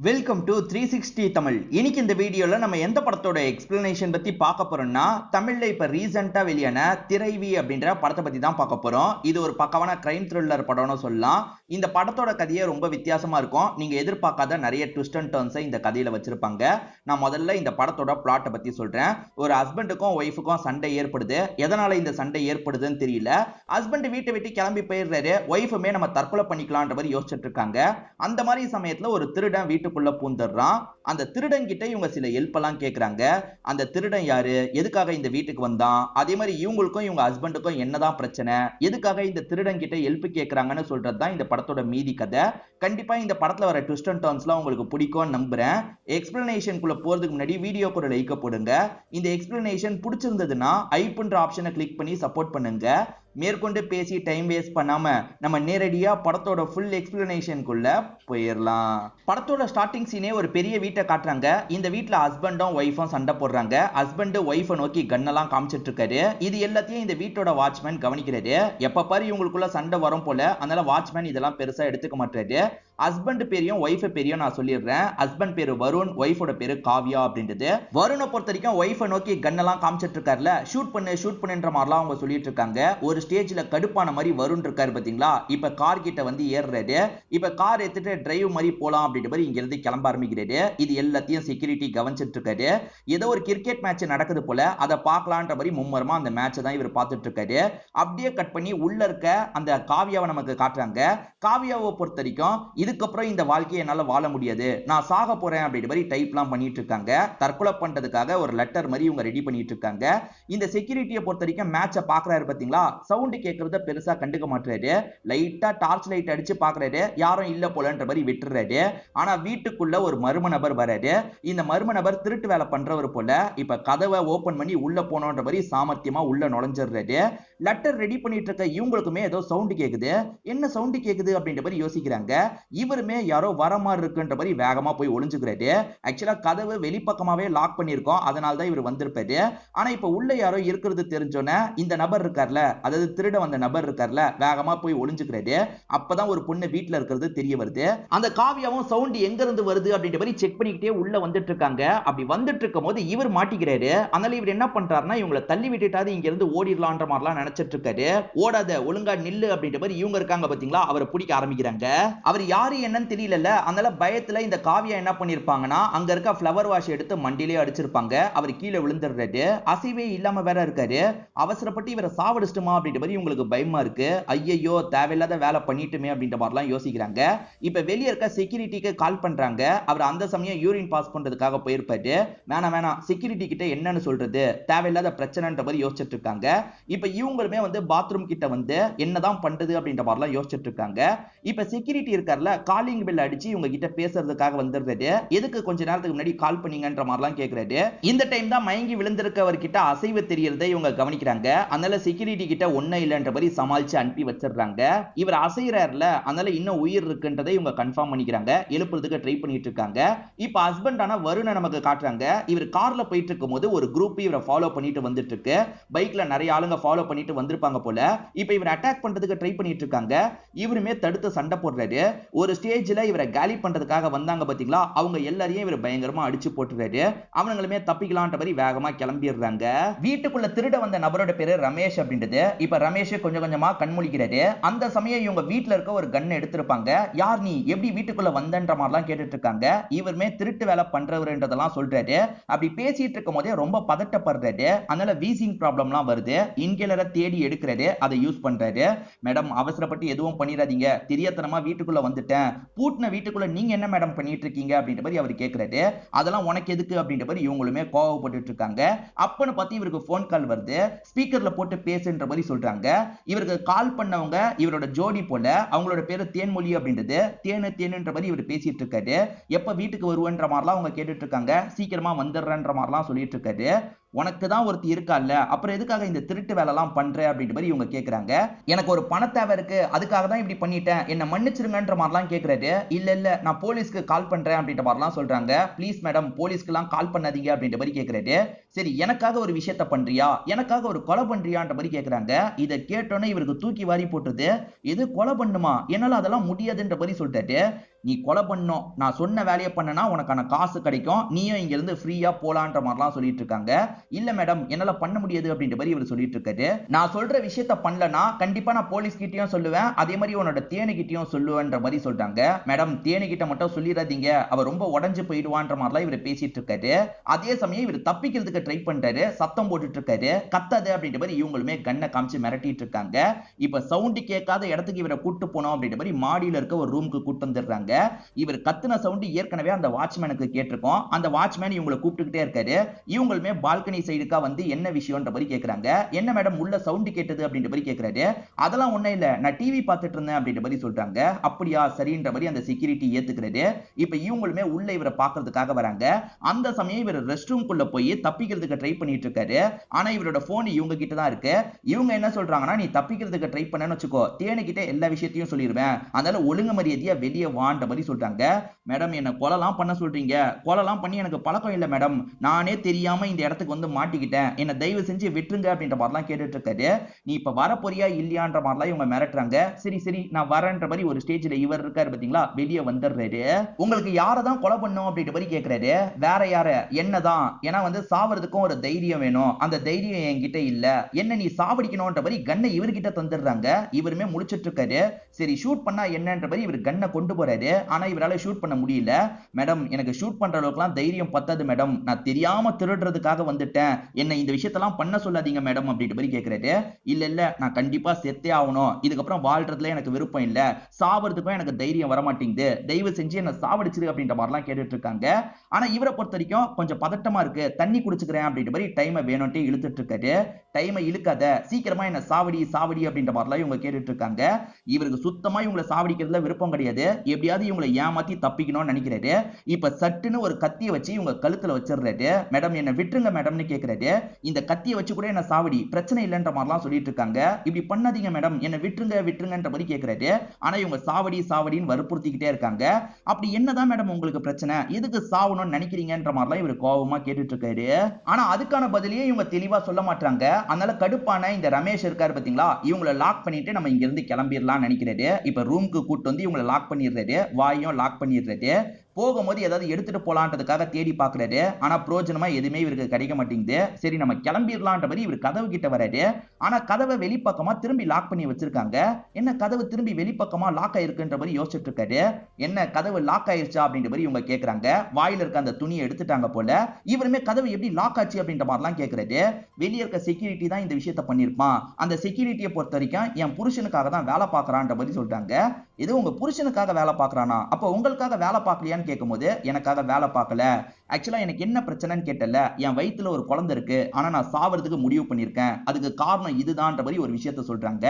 Welcome to 360 Tamil. இன்னைக்கு இந்த வீடியோல நம்ம எந்த படத்தோட எக்ஸ்பிளனேஷன் பத்தி பார்க்க போறோம்னா, தமிழ்ல இப்ப ரீசெண்டா வெளியான திரைவி அப்படின்ற படத்தை பத்தி தான் பார்க்க போறோம். இது ஒரு பக்கவான கிரைம் த்ரில்லர் படம்னு சொல்லலாம். இந்த படத்தோட கதையே ரொம்ப வித்தியாசமா இருக்கும். நீங்க எதிர்பார்க்காத நிறைய ட்விஸ்ட் அண்ட் டர்ன்ஸை இந்த கதையில வச்சிருப்பாங்க. நான் முதல்ல இந்த படத்தோட பிளாட்டை பத்தி சொல்றேன். ஒரு ஹஸ்பண்டுக்கும் ஒய்ஃபுக்கும் சண்டை ஏற்படுது. எதனால இந்த சண்டை ஏற்படுதுன்னு தெரியல. ஹஸ்பண்ட் வீட்டை விட்டு கிளம்பி போயிடுறாரு. ஒய்ஃபுமே நம்ம தற்கொலை பண்ணிக்கலாம்ன்ற மாதிரி யோசிச்சுட்டு இருக்காங்க. அந்த மாதிரி சமயத்துல ஒரு திருடன் வீட்டுக்குள்ள பூந்துடுறான். அந்த திருடன் கிட்ட இவங்க சில ஹெல்ப் எல்லாம் கேக்குறாங்க. அந்த திருடன் யாரு, எதுக்காக இந்த வீட்டுக்கு வந்தான், அதே மாதிரி இவங்களுக்கும் இவங்க ஹஸ்பண்டுக்கும் என்னதான் பிரச்சனை, எதுக்காக இந்த திருடன் கிட்ட ஹெல்ப் கேக்குறாங்கன்னு சொல்றதுதான் இந்த படத்தோட மீதி கதை. கண்டிப்பா இந்த படத்துல வர ட்விஸ்ட் அண்ட் டர்ன்ஸ்லாம் உங்களுக்கு பிடிக்கும்னு நம்புறேன். எக்ஸ்பிளனேஷனுக்குள்ள போறதுக்கு முன்னாடி வீடியோக்கு ஒரு லைக் போடுங்க. இந்த எக்ஸ்பிளனேஷன் பிடிச்சிருந்ததுன்னா ஐப்ன்ற ஆப்ஷனை கிளிக் பண்ணி சப்போர்ட் பண்ணுங்க. மேற்கொண்டு பேசி டைம் வேஸ்ட் பண்ணாம நம்ம நேரடியா படத்தோட ஃபுல் எக்ஸ்பிளனேஷனுக்குள்ள போயிடலாம். படத்தோட ஸ்டார்டிங் சீனே ஒரு பெரிய வீட்டை காட்டுறாங்க. இந்த வீட்டுல ஹஸ்பண்டும் ஒய்ஃபும் சண்டை போடுறாங்க. ஹஸ்பண்ட் ஒய்ஃபை நோக்கி கன்னெல்லாம் காமிச்சிட்டு இருக்காரு. இது எல்லாத்தையும் இந்த வீட்டோட வாட்ச்மேன் கவனிக்கிறாரு. எப்ப பாரு இவங்களுக்குள்ள சண்டை வரும் போல, அதனால வாட்ச்மேன் இதெல்லாம் பெருசா எடுத்துக்க மாட்டாரு. ஹஸ்பண்ட் பேரையும் ஒய்ஃப் பேரையும் நான் சொல்லிடுறேன். ஹஸ்பண்ட் பேரு வருண், ஒய்ஃபோட பேரு காவ்யா அப்படின்றது. வருணை பொறுத்த வரைக்கும் ஒய்ஃபை நோக்கி கன்னெல்லாம் காமிச்சிட்டு இருக்காருல, ஷூட் பண்ணுன்ற மாதிரிலாம் அவங்க சொல்லிட்டு இருக்காங்க. ஒரு ஸ்டேஜ்ல கடுப்பான மாதிரி வருண் இருக்காரு பாத்தீங்களா. இப்ப கார் கிட்ட வந்து ஏறுறாரு. இப்ப கார் எடுத்துட்டு டிரைவ் மாதிரி போலாம் அப்படின்ற மாதிரி இங்க இருந்து கிளம்ப ஆரம்பிக்கிறாரு. இது எல்லாத்தையும் செக்யூரிட்டி கவனிச்சிட்டு இருக்காரு. ஏதோ ஒரு கிரிக்கெட் மேட்ச் நடக்குது போல, அதை பார்க்கலான்ற மாதிரி மும்மரமா அந்த மேட்சை தான் இவர் பார்த்துட்டு இருக்காரு. அப்படியே கட் பண்ணி உள்ள இருக்க அந்த காவ்யாவை நமக்கு காட்டுறாங்க. காவ்யாவை பொறுத்த வரைக்கும் இதுக்கப்புறம் இந்த வாழ்க்கையை என்னால வாழ முடியாது, நான் சாக போறேன் அப்படின்ற மாதிரி டைப்லாம் பண்ணிட்டு இருக்காங்க. தற்கொலை பண்றதுக்காக ஒரு லெட்டர் மாதிரி இவங்க ரெடி பண்ணிட்டு இருக்காங்க. இந்த செக்யூரிட்டியை பொறுத்த வரைக்கும் மேட்சை பாக்குறாரு பாத்தீங்களா, சவுண்ட் கேட்கறத பெருசா கண்டுக்க மாட்டாரு. லைட்டா டார்ச் லைட் அடிச்சு பாக்குறாரு, யாரும் இல்ல போலன்ற மாதிரி விட்டுறாரு. ஆனா வீட்டுக்குள்ள ஒரு மர்ம நபர் வராரு. இந்த மர்ம நபர் திருட்டு வேலை பண்றவர் போல. இப்ப கதவை ஓபன் பண்ணி உள்ள போனோன்ற மாதிரி சாமர்த்தியமா உள்ள நுழைஞ்சிடுறாரு. லெட்டர் ரெடி பண்ணிட்டு இருக்க இவங்களுக்குமே ஏதோ சவுண்ட் கேக்குது. என்ன சவுண்ட் கேக்குது அப்படின்ற மாதிரி யோசிக்கிறாங்க. இவருமே யாரோ வர மாதிரி இருக்குன்ற மாதிரி வேகமா போய் ஒளிஞ்சுக்கிறாரு. ஆக்சுவலா கதவு வெளிப்பக்கமாவே லாக் பண்ணிருக்கோம், அதனால தான் இவர் வந்திருப்பாரு. ஆனா இப்ப உள்ள யாரோ இருக்கிறது தெரிஞ்சோன்னே இந்த நபர் இருக்கார்ல, அதாவது திருட வந்த நபர் இருக்கார்ல, வேகமா போய் ஒளிஞ்சுக்கிறாரு. அப்பதான் ஒரு பொண்ணு வீட்டுல இருக்கிறது தெரிய வருது. அந்த காவியாவும் சவுண்ட் எங்க இருந்து வருது அப்படின்ற மாதிரி செக் பண்ணிக்கிட்டே உள்ள வந்துட்டு இருக்காங்க. அப்படி வந்துட்டு இருக்கும் போது இவர் மாட்டிக்கிறாரு. அதனால இவர் என்ன பண்றாருன்னா, இவங்களை தள்ளி விட்டுட்டாது இங்க இருந்து ஓடிடலான்ற மாதிரிலாம் நினைச்சிட்டு இருக்காரு. ஓடாத, ஒழுங்கா நில்லு அப்படின்ற மாதிரி இவங்க இருக்காங்க பாத்தீங்களா, அவரை பிடிக்க ஆரம்பிக்கிறாங்க. அவர் யாரு என்னன்னு தெரியல. அதனால பயத்துல இந்த காவியா என்ன பண்ணிருப்பாங்கன்னா, அங்க இருக்க ஃப்ளவர் வாஷ் எடுத்து மண்டிலே அடிச்சிருப்பாங்க. அவர் கீழே விழுந்துடுறாரு. அசைவே இல்லாம வேற இருக்காரு. அவசரப்பட்டு இவரை சாவடிச்சிட்டுமா அப்படின்ற மாதிரி உங்களுக்கு பயமா இருக்கு. ஐயோ தேவையில்லாத வேலை பண்ணிட்டுமே அப்படின்ற மாதிரிலாம் யோசிக்கிறாங்க. இப்ப வெளியே இருக்க செக்யூரிட்டிக்கு கால் பண்றாங்க. அவர் அந்த சமயம் யூரின் பாஸ் பண்றதுக்காக போயிருப்பாரு. வேணாம் செக்யூரிட்டி கிட்ட என்னன்னு சொல்றது, தேவையில்லாத பிரச்சனைன்ற மாதிரி யோசிச்சுட்டு இருக்காங்க. இப்ப இவங்களுமே வந்து பாத்ரூம் கிட்ட வந்து என்னதான் பண்றது அப்படின்ற மாதிரிலாம் யோசிச்சுட்டு இருக்காங்க. இப்ப செக்யூரிட்டி இருக்கார்ல, காலிங் பெல் அடிச்சு இவங்க கிட்ட பேசுறதுக்காக வந்துடுறாரு. எதுக்கு கொஞ்ச நேரத்துக்கு முன்னாடி கால் பண்ணீங்கன்ற மாதிரிலாம் கேக்குறாரு. இந்த டைம் தான் மயங்கி விழுந்திருக்கவர் கிட்ட அசைவு தெரியறதை இவங்க கவனிக்கிறாங்க. அதனால செக்யூரிட்டி கிட்ட ஒண்ணு இல்லன்ற மாதிரி சமாளிச்சு அனுப்பி வச்சிடுறாங்க. இவர் அசைறாருல, அதனால இன்னும் உயிர் இருக்குன்றதை இவங்க கன்ஃபார்ம் பண்ணிக்கிறாங்க. எழுப்புறதுக்கு ட்ரை பண்ணிட்டு இருக்காங்க. இப்ப ஹஸ்பண்டான வருணை நமக்கு காட்டுறாங்க. இவர் கார்ல போயிட்டு இருக்கும் போது ஒரு குரூப் இவரை ஃபாலோ பண்ணிட்டு வந்துட்டு இருக்கு. பைக்ல நிறைய ஆளுங்க ஃபாலோ பண்ணிட்டு வந்திருப்பாங்க போல. இப்ப இவர் அட்டாக் பண்றதுக்கு ட்ரை பண்ணிட்டு இருக்காங்க. இவருமே தடுத்து சண்டை போடுறாரு. ஒரு ஸ்டேஜ்ல இவரை காலி பண்றதுக்காக வந்தாங்க பாத்தீங்களா, அவங்க எல்லாரையும் இவர் பயங்கரமா அடிச்சு போட்டுறாரு. அவங்களுமே தப்பிக்கலான்ற மாதிரி வேகமா கிளம்பிடுறாங்க. வீட்டுக்குள்ள திருட வந்த நபரோட பேரு ரமேஷ் அப்படின்றது. இப்ப ரமேஷ் கொஞ்சம் கொஞ்சமா கண்முழிக்கிறாரு. அந்த சமயம் இவங்க வீட்டுல இருக்க ஒரு கன் எடுத்திருப்பாங்க. யார் நீ, எப்படி வீட்டுக்குள்ள வந்தன்ற மாதிரிலாம் கேட்டுட்டு இருக்காங்க. இவருமே திருட்டு வேலை பண்றவருன்றதெல்லாம் சொல்றாரு. அப்படி பேசிட்டு இருக்கும் போதே ரொம்ப பதட்டப்படுறாரு. அதனால வீசிங் ப்ராப்ளம்லாம் வருது. இன்ஹேலரை தேடி எடுக்கிறாரு. அதை யூஸ் பண்றாரு. மேடம் அவசரப்பட்டு எதுவும் பண்ணிடாதீங்க, தெரியாதனமா வீட்டுக்குள்ள வந்துட்டேன், பூட்டின வீட்டுக்குள்ள நீங்க என்ன மேடம் பண்ணிட்டு இருக்கீங்க அப்படின்ற மாதிரி அவர் கேட்கிறாரு. அதெல்லாம் உனக்கு எதுக்கு அப்படின்ற மாதிரி இவங்களுமே கோவப்பட்டு இருக்காங்க. அப்பன்னு பார்த்து இவருக்கு போன் கால் வருது. ஸ்பீக்கர்ல போட்டு பேசுன்ற மாதிரி சொல்றாங்க. இவருக்கு கால் பண்ணவங்க இவரோட ஜோடி போல. அவங்களோட பேரு தேன்மொழி அப்படின்றது. தேனுன்ற மாதிரி இவர் பேசிட்டு இருக்காரு. எப்ப வீட்டுக்கு வருவன்ற மாதிரிலாம் அவங்க கேட்டுட்டு இருக்காங்க. சீக்கிரமா வந்துடுறன்ற மாதிரிலாம் சொல்லிட்டு இருக்காரு. உனக்கு தான் ஒருத்தி இருக்கால்ல, அப்புறம் எதுக்காக இந்த திருட்டு வேலை எல்லாம் பண்ற அப்படின்ற மாதிரி இவங்க கேக்குறாங்க. எனக்கு ஒரு பண தேவை இருக்கு, அதுக்காக தான் இப்படி பண்ணிட்டேன், என்ன மன்னிச்சிருங்கன்ற மாதிரிலாம் கேக்குறாரு. இல்ல நான் போலீஸ்க்கு கால் பண்றேன் அப்படின்ற மாதிரிலாம் சொல்றாங்க. ப்ளீஸ் மேடம் போலீஸ்க்குலாம் கால் பண்ணாதீங்க அப்படின்ற மாதிரி கேக்குறாரு. சரி எனக்காக ஒரு விஷயத்த பண்றியா, எனக்காக ஒரு கொலை பண்றியான்ற மாதிரி கேக்குறாங்க. இதை கேட்டோன்னே இவருக்கு தூக்கி வாரி போட்டுது. எது கொலை பண்ணுமா, என்னால அதெல்லாம் முடியாதுன்ற மாதிரி சொல்லிட்டாரு. நீ கொலை பண்ணும், நான் சொன்ன வேலையை பண்ணனா உனக்கான காசு கிடைக்கும், நீயும் இங்க இருந்து ஃப்ரீயா போலான்ற மாதிரிலாம் சொல்லிட்டு இருக்காங்க. இல்ல மேடம் என்னால பண்ண முடியாது அப்படின்ற மாதிரி இவர் சொல்லிட்டு இருக்காரு. நான் சொல்ற விஷயத்த பண்ணலனா கண்டிப்பா நான் போலீஸ் கிட்டயும் சொல்லுவேன், அதே மாதிரி உன்னோட தேனு கிட்டயும் சொல்லுவேன்ற மாதிரி சொல்றாங்க. மேடம் தேனு கிட்ட மட்டும் சொல்லிடாதீங்க, அவ ரொம்ப உடைஞ்சு போயிடுவான்ற மாதிரிலாம் இவர் பேசிட்டு இருக்காரு. அதே சமயம் இவர் தப்பிக்கிறதுக்கு ட்ரை பண்றாரு, சத்தம் போட்டுட்டு இருக்காரு, கத்தாத அப்படின்ற மாதிரி இவங்களுமே கண்ணை காமிச்சு மிரட்டிட்டு இருக்காங்க. இப்ப சவுண்ட் கேட்காத இடத்துக்கு இவரை கூட்டு போனோம் அப்படின்ற மாதிரி மாடியில இருக்க ஒரு ரூமுக்கு கூட்டு வந்துடுறாங்க. இவர் கத்துன சவுண்ட் ஏற்கனவே அந்த வாட்ச்மேனுக்கு கேட்டிருக்கோம். அந்த வாட்ச்மேன் இவங்களை கூப்பிட்டுக்கிட்டே இருக்காரு. இவங்களுமே பால்கனி சைடுக்கா வந்து என்ன விஷயம்ன்ற மாதிரி கேக்குறாங்க. என்ன மேடம் உள்ள சவுண்ட் கேட்டது அப்படின்ற மாதிரி கேக்குறாரு. அதெல்லாம் ஒண்ணே இல்ல, நான் டிவி பார்த்துட்டு இருந்தேன் அப்படின்ற மாதிரி சொல்றாங்க. அப்படியா சரின்ற மாதிரி அந்த செக்யூரிட்டி ஏத்துக்கிறாரு. இப்ப இவங்களுமே உள்ள இவரை பார்க்கிறதுக்காக வராங்க. அந்த சமயம் இவர் ரெஸ்ட் ரூம்குள்ள போய் தப்பிக்கிறதுக்கு ட்ரை பண்ணிட்டு இருக்காரு. ஆனா இவரோட போன் இவங்க கிட்ட தான் இருக்கு. இவங்க என்ன சொல்றாங்கன்னா, நீ தப்பிக்கிறதுக்கு ட்ரை பண்ணன்னு வச்சுக்கோ, தேனு கிட்ட எல்லா விஷயத்தையும் சொல்லிடுவேன், அதனால ஒழுங்கு மரியாதையா வெளியே வான்ற மாதிரி சொல்றாங்க. மேடம் என்ன கொலைலாம் பண்ண சொல்றீங்க, கொலைலாம் பண்ணி எனக்கு பழக்கம் இல்ல மேடம், நானே தெரியாம இந்த இடத்துக்கு வந்து மாட்டிக்கிட்டேன், என்ன தயவு செஞ்சு விட்டுருங்க அப்படின்ற மாதிரிலாம் கேட்டுட்டு இருக்காரு. நீ இப்ப வர போறியா இல்லையான்ற மாதிரிலாம் இவங்க மிரட்டுறாங்க. சரி சரி நான் வரேன்ற மாதிரி ஒரு ஸ்டேஜ்ல இவர் இருக்காரு பாத்தீங்களா, வெளியே வந்துடுறாரு. உங்களுக்கு யாரதான் கொலை பண்ணும் அப்படின்ற மாதிரி கேக்குறாரு. வேற யார என்னதான், ஏன்னா வந்து சாவறதுக்கும் ஒரு தைரியம் வேணும், அந்த தைரியம் என்கிட்ட இல்ல, என்ன நீ சாவடிக்கணும்ன்ற மாதிரி கண்ணை இவர்கிட்ட தந்துடுறாங்க. இவருமே முடிச்சிட்டு இருக்காரு. சரி ஷூட் பண்ணா என்னன்ற மாதிரி இவர் கண்ணை கொண்டு போறாரு. ஆனா இவரால ஷூட் பண்ண முடியல. மேடம் எனக்கு ஷூட் பண்ற அளவுக்குலாம் தைரியம் பத்தாது மேடம், நான் தெரியாம திருடுறதுக்காக வந்துட்டேன், என்ன இந்த விஷயத்தெல்லாம் பண்ண சொல்லாதீங்க மேடம் அப்படின்ற மாதிரி கேக்குறாரு. இல்ல இல்ல நான் கண்டிப்பா செத்தே ஆகணும், இதுக்கப்புறம் வாழ்றதுல எனக்கு விருப்பம் இல்ல, சாவறதுக்கும் எனக்கு தைரியம் வர மாட்டேங்குது, தயவு செஞ்சு என்ன சாவடிச்சிரு அப்படின்ற மாதிரிலாம் கேட்டுட்டு இருக்காங்க. ஆனா இவரை பொறுத்த வரைக்கும் கொஞ்சம் பதட்டமா இருக்கு, தண்ணி குடிச்சுக்கிறேன் அப்படின்ற மாதிரி டைமை வேணும்ட்டு இழுத்துட்டு இருக்காரு. டைமை இழுக்காத, சீக்கிரமா என்ன சாவடி சாவடி அப்படின்ற மாதிரிலாம் இவங்க கேட்டுட்டு இருக்காங்க. இவருக்கு சுத்தமா இவங்களை சாவடிக்கிறதுல விருப்பம் கிடையாது, எப்படியாவது இவங்களை ஏமாத்தி தப்பிக்கணும்னு நினைக்கிறாரு. இப்ப சட்டுன்னு ஒரு கத்தியை வச்சு இவங்க கழுத்துல வச்சிடுறாரு. மேடம் என்ன விட்டுருங்க மேடம்னு கேக்குறாரு. இந்த கத்தியை வச்சு கூட என்ன சாவடி, பிரச்சனை இல்லைன்ற மாதிரிலாம் சொல்லிட்டு இருக்காங்க. இப்படி பண்ணாதீங்க மேடம், என்ன விட்டுருங்க விட்டுருங்கன்ற மாதிரி கேக்குறாரு. ஆனா இவங்க சாவடி சாவடின்னு வற்புறுத்திக்கிட்டே இருக்காங்க. அப்படி என்னதான் மேடம் உங்களுக்கு பிரச்சனை, எதுக்கு சாவணும்னு நினைக்கிறீங்கன்ற மாதிரிலாம் இவர் கோபமா கேட்டுட்டு இருக்காரு. ஆனா அதுக்கான பதிலையே இவங்க தெளிவா சொல்ல மாட்டாங்க. அதனால கடுப்பான இந்த ரமேஷ் இருக்காரு பாத்தீங்களா, இவங்களை லாக் பண்ணிட்டு நம்ம இங்க இருந்து கிளம்பிடலாம் நினைக்கிறாரு. இப்ப ரூமுக்கு கூட்டு வந்து இவங்களை லாக் பண்ணிடுறாரு, வாயும் லாக் பண்ணிடுறாரு. போகும்போது ஏதாவது எடுத்துட்டு போலான்றதுக்காக தேடி பாக்குறாரு. ஆனா பிரோஜனமா எதுவுமே இவருக்கு கிடைக்க மாட்டேங்குது. சரி நம்ம கிளம்பிடலான்ற மாதிரி இவர் கதவு கிட்ட வராரு. ஆனா கதவை வெளிப்பக்கமா திரும்பி லாக் பண்ணி வச்சிருக்காங்க. என்ன கதவு திரும்பி வெளிப்பக்கமா லாக் ஆயிருக்குன்ற மாதிரி யோசிச்சுட்டு இருக்காரு. என்ன கதவு லாக் ஆயிருச்சா அப்படின்ற மாதிரி இவங்க கேக்குறாங்க. வாயில இருக்க அந்த துணியை எடுத்துட்டாங்க போல. இவருமே கதவு எப்படி லாக் ஆச்சு அப்படின்ற மாதிரிலாம் கேக்குறாரு. வெளியே இருக்க செக்யூரிட்டி தான் இந்த விஷயத்த பண்ணிருப்பான், அந்த செக்யூரிட்டியை பொறுத்த வரைக்கும் என் புருஷனுக்காக தான் வேலை பாக்குறான்ற மாதிரி சொல்றாங்க. இது உங்க புருஷனுக்காக வேலை பாக்குறானா, அப்ப உங்களுக்காக வேலை பார்க்கலையான்னு கேட்கும்போது எனக்காக வேலை பார்க்கல, ஆக்சுவலா எனக்கு என்ன பிரச்சனைன்னு கேட்டல, என் வயித்துல ஒரு குழந்தை இருக்கு, ஆனா நான் சாவறதுக்கு முடிவு பண்ணிருக்கேன், அதுக்கு காரணம் இதுதான்ற மாதிரி ஒரு விஷயத்த சொல்றாங்க.